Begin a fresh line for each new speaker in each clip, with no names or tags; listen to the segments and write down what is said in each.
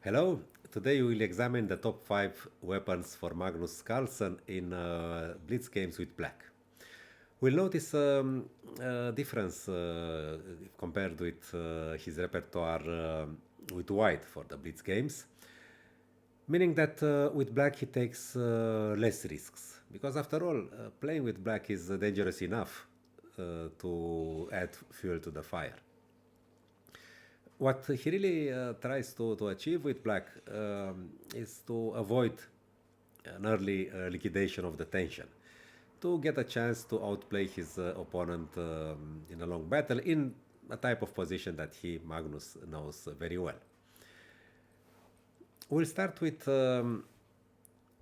Hello, today we will examine the top 5 weapons for Magnus Carlsen in Blitz games with black. We'll notice a difference compared with his repertoire with white for the Blitz games, meaning that with black he takes less risks, because after all, playing with black is dangerous enough to add fuel to the fire. What he really tries to achieve with black is to avoid an early liquidation of the tension, to get a chance to outplay his opponent in a long battle in a type of position that he, Magnus, knows very well. We'll start with a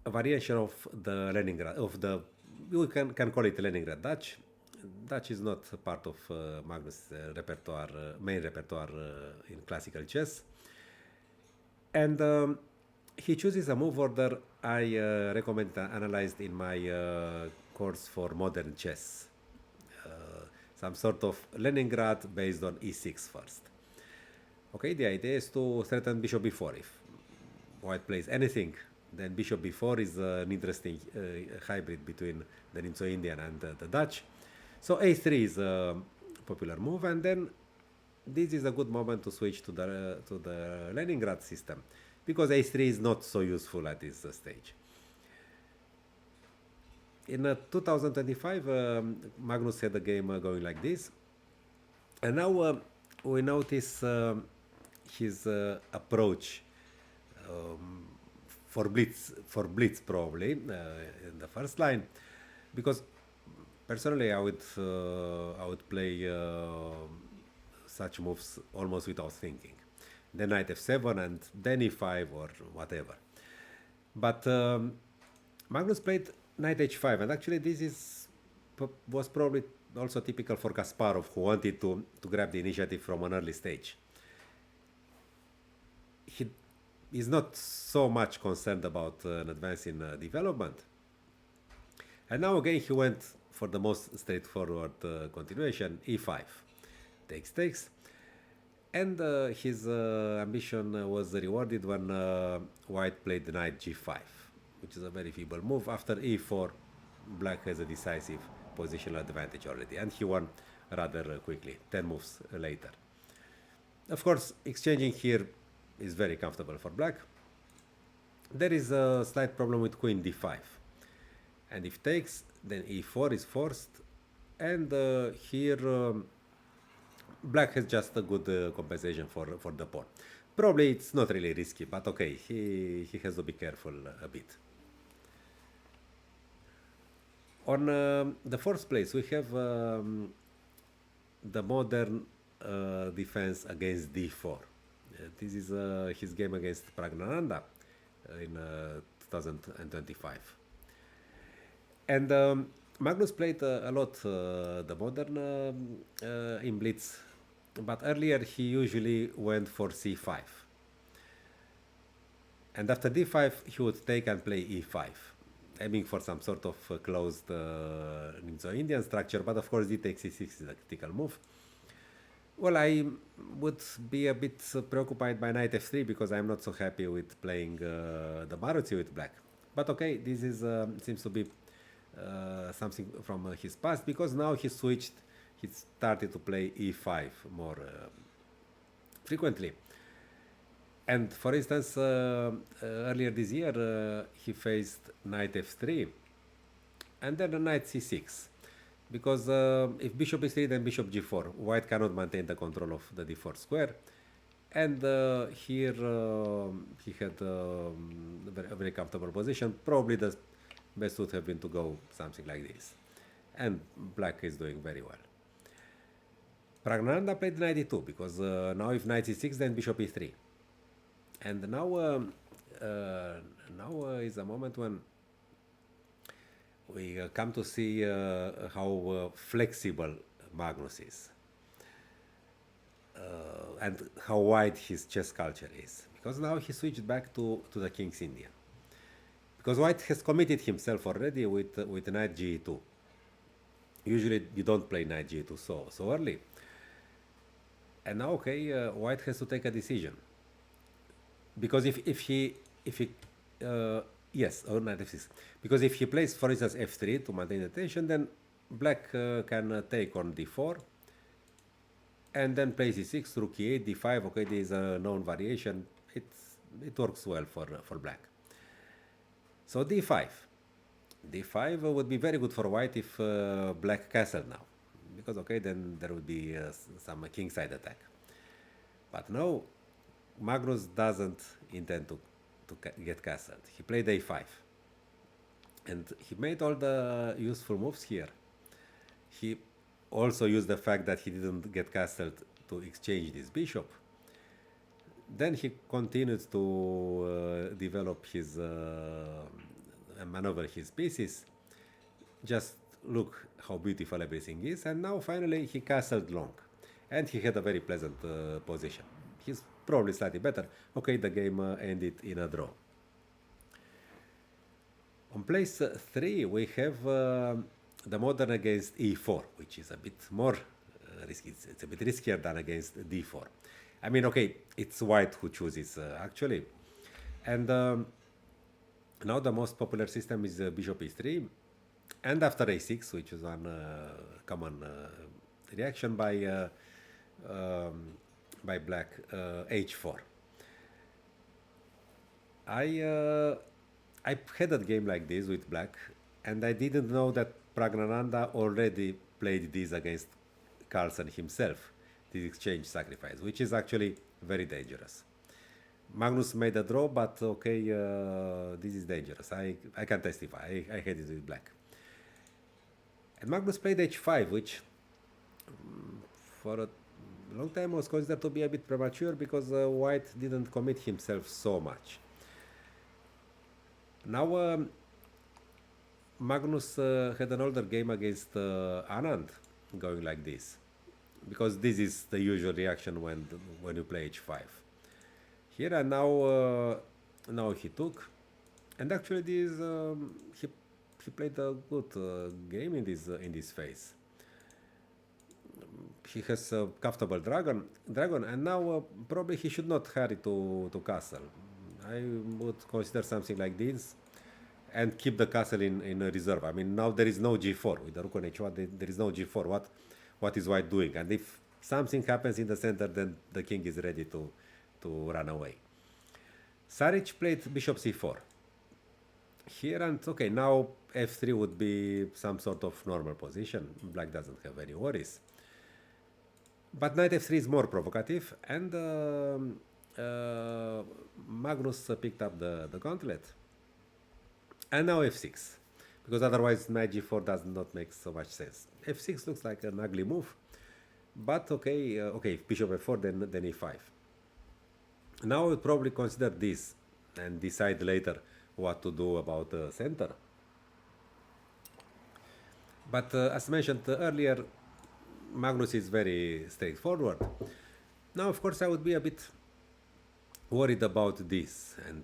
variation of the Leningrad, of the, we can call it Leningrad Dutch. Dutch is not part of Magnus' repertoire, main repertoire in classical chess. And he chooses a move order I recommend analyzed in my course for modern chess. Some sort of Leningrad based on e6 first. Okay, the idea is to threaten bishop b4. If white plays anything, then bishop b4 is an interesting hybrid between the Nimzo-Indian and the Dutch. So a3 is a popular move, and then this is a good moment to switch to the Leningrad system, because a3 is not so useful at this stage. In 2025, Magnus had a game going like this, and now we notice his approach for Blitz probably in the first line, because personally I would play such moves almost without thinking. Then knight f7 and then e5 or whatever. But Magnus played knight h5, and actually this was probably also typical for Kasparov, who wanted to grab the initiative from an early stage. He is not so much concerned about an advance in development. And now again he went for the most straightforward continuation, e5, takes, and his ambition was rewarded when white played knight g5, which is a very feeble move. After e4, black has a decisive positional advantage already, and he won rather quickly, 10 moves later. Of course, exchanging here is very comfortable for black. There is a slight problem with queen d5, and if takes, then e4 is forced, and here black has just a good compensation for the pawn. Probably it's not really risky, but okay, he has to be careful a bit. On the fourth place, we have the modern defense against d4. This is his game against Praggnanandhaa in 2025. And Magnus played a lot the modern in Blitz, but earlier he usually went for c5. And after d5 he would take and play e5, aiming for some sort of closed Nimzo-Indian structure, but of course d takes e6 is a critical move. Well, I would be a bit preoccupied by knight f3, because I'm not so happy with playing the Maruzi with black. But okay, this is seems to be something from his past, because now he started to play e5 more frequently. And for instance, earlier this year he faced knight f3 and then knight c6, because if bishop e3 then bishop g4, white cannot maintain the control of the d4 square, and here he had a very comfortable position. Probably the best would have been to go something like this, and black is doing very well. Praggnanandhaa played knight e2, because now if knight e6 then bishop e3, and now is a moment when we come to see how flexible Magnus is, and how wide his chess culture is, because now he switched back to the King's Indian, because white has committed himself already with knight g2. Usually you don't play knight g2 so early, and now okay, white has to take a decision. because if he yes, or knight f6, because if he plays, for instance, f3 to maintain the tension, then black can take on d4 and then play c6, rook e8, d5. Okay, there is a known variation. It works well for black. So d5. d5 would be very good for white if black castled now, because okay, then there would be some kingside attack. But no, Magnus doesn't intend to get castled. He played a5, and he made all the useful moves here. He also used the fact that he didn't get castled to exchange this bishop. Then he continued to develop his maneuver his pieces. Just look how beautiful everything is. And now finally he castled long, and he had a very pleasant position. He's probably slightly better. Okay, the game ended in a draw. On place 3 we have the modern against e4, which is a bit more risky. It's a bit riskier than against d4. I mean, okay, it's white who chooses actually. And now the most popular system is bishop e3, and after a6, which is one common reaction by black, h4. I had a game like this with black, and I didn't know that Praggnanandhaa already played this against Carlsen himself, this exchange sacrifice, which is actually very dangerous. Magnus made a draw, but okay, this is dangerous. I can testify. I had it with black. And Magnus played h5, which for a long time was considered to be a bit premature, because white didn't commit himself so much. Now Magnus had an older game against Anand going like this, because this is the usual reaction when you play h5. Here and now he took, and actually this he played a good game in this phase. He has a comfortable dragon, and now probably he should not hurry to castle. I would consider something like this and keep the castle in reserve. I mean, now there is no g4 with the rook on h1. There is no g4. What is white doing? And if something happens in the center, then the king is ready to run away. Šarić played bishop c4 here, and okay, now f3 would be some sort of normal position. Black doesn't have any worries. But knight f3 is more provocative, and Magnus picked up the gauntlet. And now f6, because otherwise knight g4 does not make so much sense. f6 looks like an ugly move, but okay, if bishop f4, then e5. Now we'll probably consider this and decide later what to do about the center. But as mentioned earlier, Magnus is very straightforward. Now, of course, I would be a bit worried about this and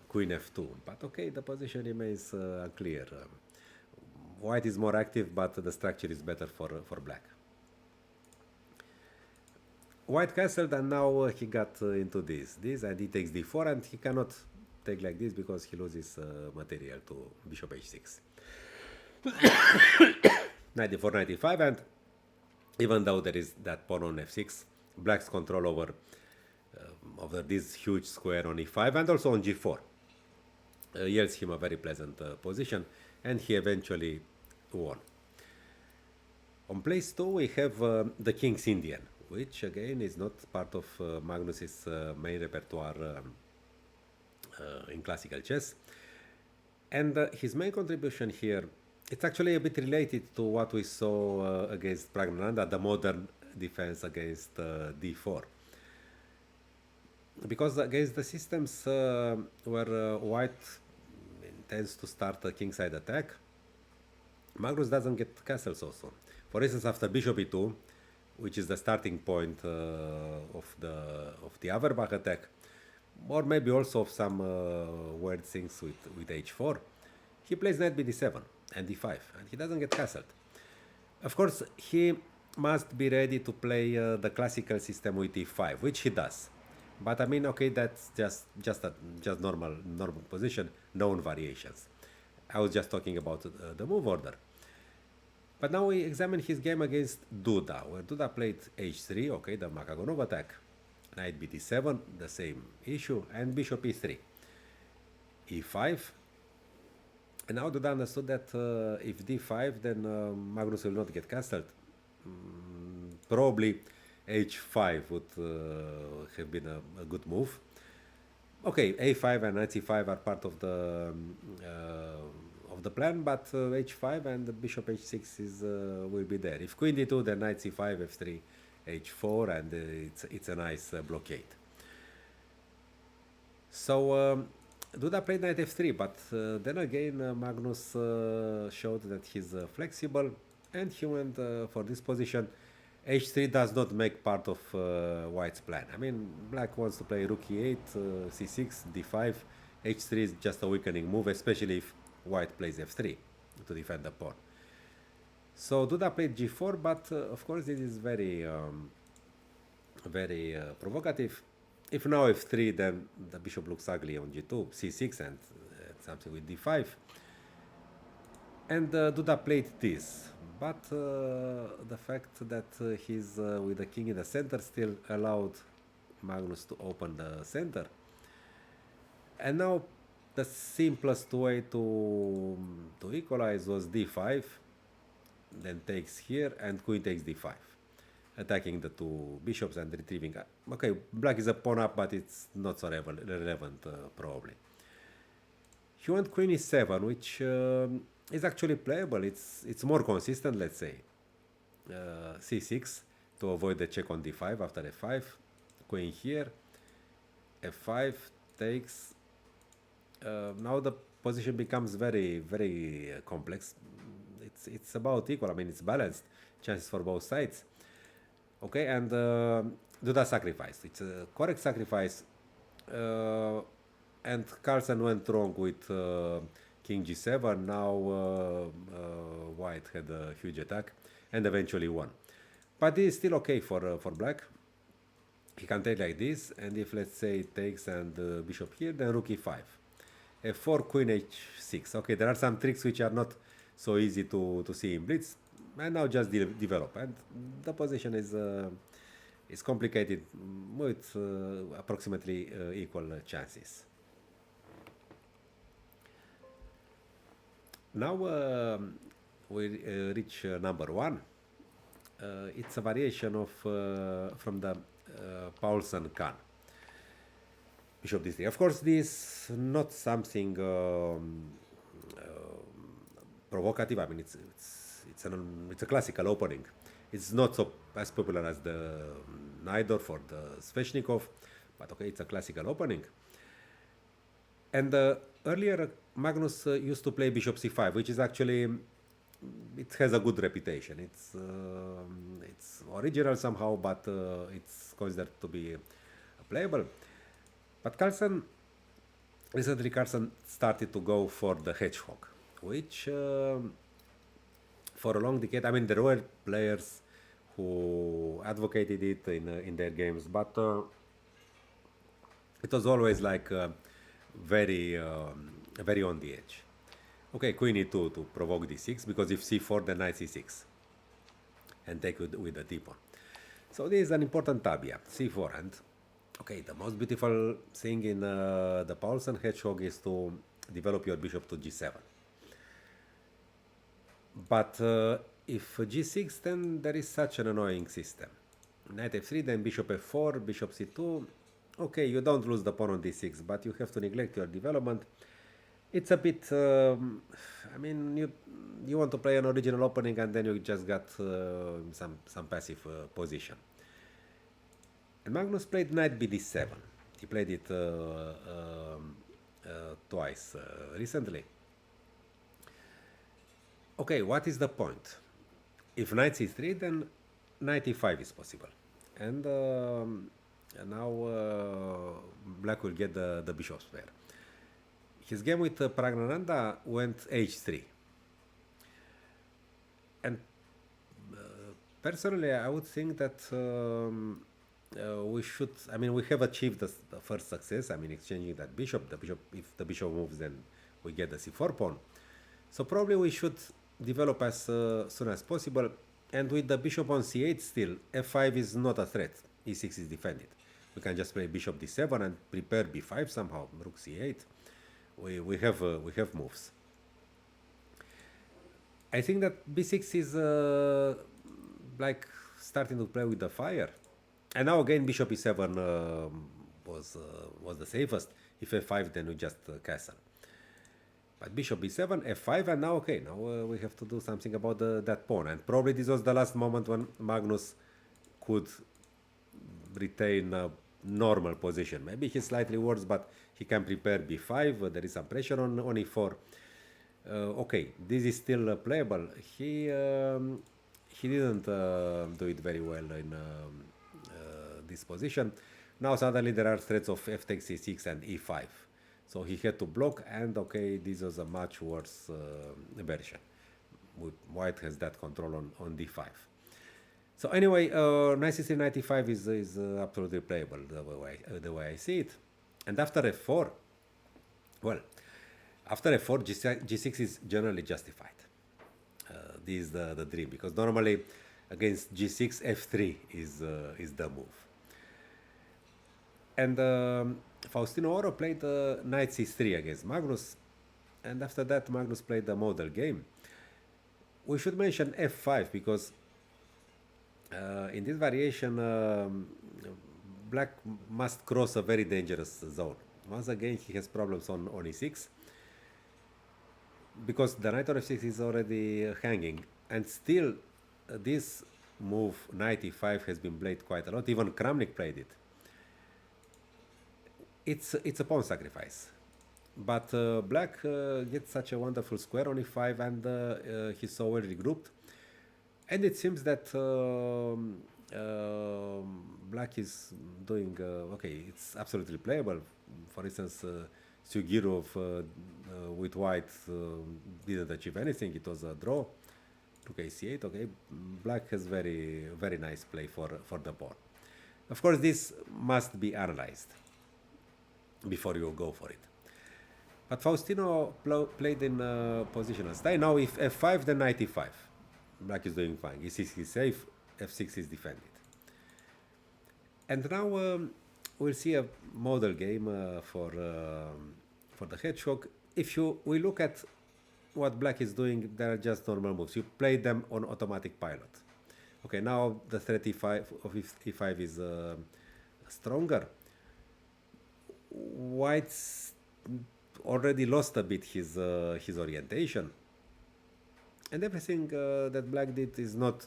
queen f2, but okay, the position remains unclear. White is more active, but the structure is better for black. White castled, and now he got into this, and he takes d4, and he cannot take like this because he loses material to bishop h6. Knight d4, knight e5, and even though there is that pawn on f6, black's control over this huge square on e5 and also on g4 yields him a very pleasant position, and he eventually won. On place 2 we have the King's Indian, which again is not part of Magnus's main repertoire in classical chess. And his main contribution here, it's actually a bit related to what we saw against Praggnanandhaa, the modern defense against d4. Because against the systems where white intends to start a kingside attack, Magnus doesn't get castles also. For instance, after bishop e2, which is the starting point of the Averbach attack, or maybe also of some weird things with h4, he plays knight bd7 and d5, and he doesn't get castled. Of course, he must be ready to play the classical system with e5, which he does. But I mean, okay, that's just normal position, known variations. I was just talking about the move order. But now we examine his game against Duda, where Duda played h3, okay, the Makagonov attack, knight bd7, the same issue, and bishop e3, e5. And now Duda understood that if d5, then Magnus will not get cancelled. Probably h5 would have been a good move. Okay, a5 and knight c5 are part of the plan, but h5 and the bishop h6 is will be there. If queen d2, then knight c5, f3, h4, and it's a nice blockade. So Duda played knight f3, but then again Magnus showed that he's flexible, and he went for this position. h3 does not make part of white's plan. I mean, black wants to play rook e8, c6, d5. h3 is just a weakening move, especially if white plays f3 to defend the pawn. So Duda played g4, but of course this is very provocative. If now f3, then the bishop looks ugly on g2, c6, and something with d5. And Duda played this, but the fact that he's with the king in the center still allowed Magnus to open the center. And now the simplest way to equalize was d5, then takes here, and queen takes d5, attacking the two bishops and retrieving. Okay, black is a pawn up, but it's not so relevant probably. He went queen e7, which is actually playable. It's more consistent, let's say. c6 to avoid the check on d5 after f5. Queen here, f5 takes. Now the position becomes very complex. It's about equal. I mean, it's balanced. Chances for both sides. Okay, and Duda sacrificed. It's a correct sacrifice. And Carlsen went wrong with king g7. Now white had a huge attack and eventually won. But this is still okay for black. He can take like this, and if let's say it takes and bishop here, then rook e5. f4, queen h6. Okay, there are some tricks which are not so easy to see in Blitz, and now just develop. And the position is complicated with approximately equal chances. Now we reach number 1. It's a variation of from the Paulsen-Kan. Bishop d3. Of course, this is not something provocative. I mean, it's a classical opening. It's not so as popular as the Najdorf or the Sveshnikov, but okay, it's a classical opening. And earlier, Magnus used to play bishop c5, which is actually, it has a good reputation. It's original somehow, but it's considered to be playable. But recently Carlsen started to go for the Hedgehog, which for a long decade, I mean, there were players who advocated it in their games, but it was always like very on the edge. Okay, queen e2 to provoke d6, because if c4, then knight c6, and take with the d-pawn. So this is an important tab, yeah, c4, and okay, the most beautiful thing in the Paulsen Hedgehog is to develop your bishop to g7. But if g6, then there is such an annoying system. Knight f3, then bishop f4, bishop c2. Okay, you don't lose the pawn on d6, but you have to neglect your development. It's a bit, I mean, you want to play an original opening, and then you just got some passive position. And Magnus played knight bd7. He played it twice recently. Okay, what is the point? If knight c3, then knight e5 is possible. And now black will get the bishop's pair. His game with Praggnanandhaa went h3. And personally, I would think that we should, I mean, we have achieved the first success. I mean, exchanging that bishop. The bishop, if the bishop moves, then we get the c4 pawn. So probably we should develop as soon as possible. And with the bishop on c8 still, f5 is not a threat. e6 is defended. We can just play bishop d7 and prepare b5 somehow. Rook c8. We have moves. I think that b6 is like starting to play with the fire. And now again bishop e7 was the safest. If f5, then we just castle. But bishop b7, f5, and now okay, now we have to do something about that pawn. And probably this was the last moment when Magnus could retain a normal position. Maybe he's slightly worse, but he can prepare b5. There is some pressure on e4. Okay, this is still playable. He didn't do it very well in this position. Now suddenly there are threats of f takes e6 and e5. So he had to block, and okay, this was a much worse version. White has that control on d5. So anyway, knight c3, knight e5 is absolutely playable the way I see it. And after f4, well, after f4, g6 is generally justified. This is the dream, because normally against g6, f3 is the move. And Faustino Oro played knight c3 against Magnus, and after that Magnus played the model game. We should mention f5 because in this variation black must cross a very dangerous zone. Once again he has problems on e6 because the knight on f6 is already hanging, and still this move knight e5 has been played quite a lot. Even Kramnik played it. It's a pawn sacrifice, but black gets such a wonderful square on e5, and he's so well regrouped, and it seems that black is doing okay. It's absolutely playable. For instance, Sugirov with white didn't achieve anything. It was a draw. Rook a8. Okay, black has very nice play for the pawn. Of course, this must be analyzed before you go for it. But Faustino played in positional style. Now if f5, then knight e5. Black is doing fine. e6 is safe, f6 is defended. And now we'll see a model game for the Hedgehog. If we look at what black is doing, they are just normal moves. You play them on automatic pilot. Okay, now the threat e5 is stronger. White's already lost a bit his orientation, and everything that black did is not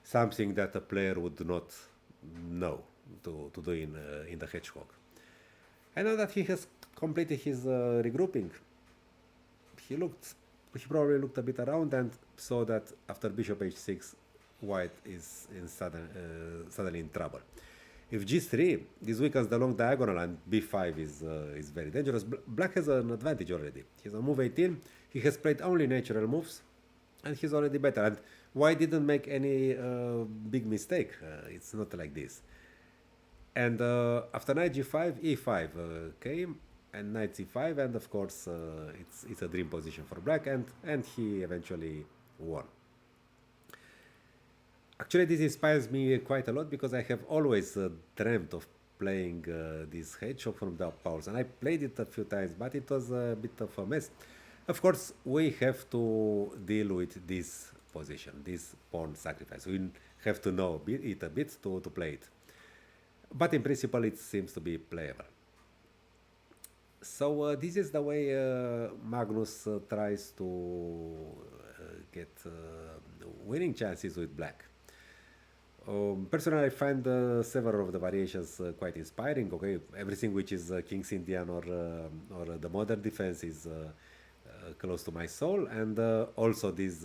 something that a player would not know to do in the Hedgehog. I know that he has completed his regrouping. He probably looked a bit around and saw that after bishop h6, white is suddenly in trouble. If g3, this weakens the long diagonal, and b5 is very dangerous. Black has an advantage already. He's on move 18. He has played only natural moves, and he's already better. And white didn't make any big mistake. It's not like this. And after knight g5, e5 came, and knight c5, and of course it's a dream position for black, and he eventually won. Actually, this inspires me quite a lot because I have always dreamt of playing this Hedgehog from the Paulsen. I played it a few times, but it was a bit of a mess. Of course, we have to deal with this position, this pawn sacrifice. We have to know it a bit to play it. But in principle, it seems to be playable. So this is the way Magnus tries to get winning chances with black. Personally, I find several of the variations quite inspiring. Okay, everything which is King's Indian or the modern defense is close to my soul, and also this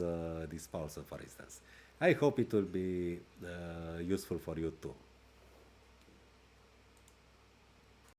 Paulsen, for instance. I hope it will be useful for you too.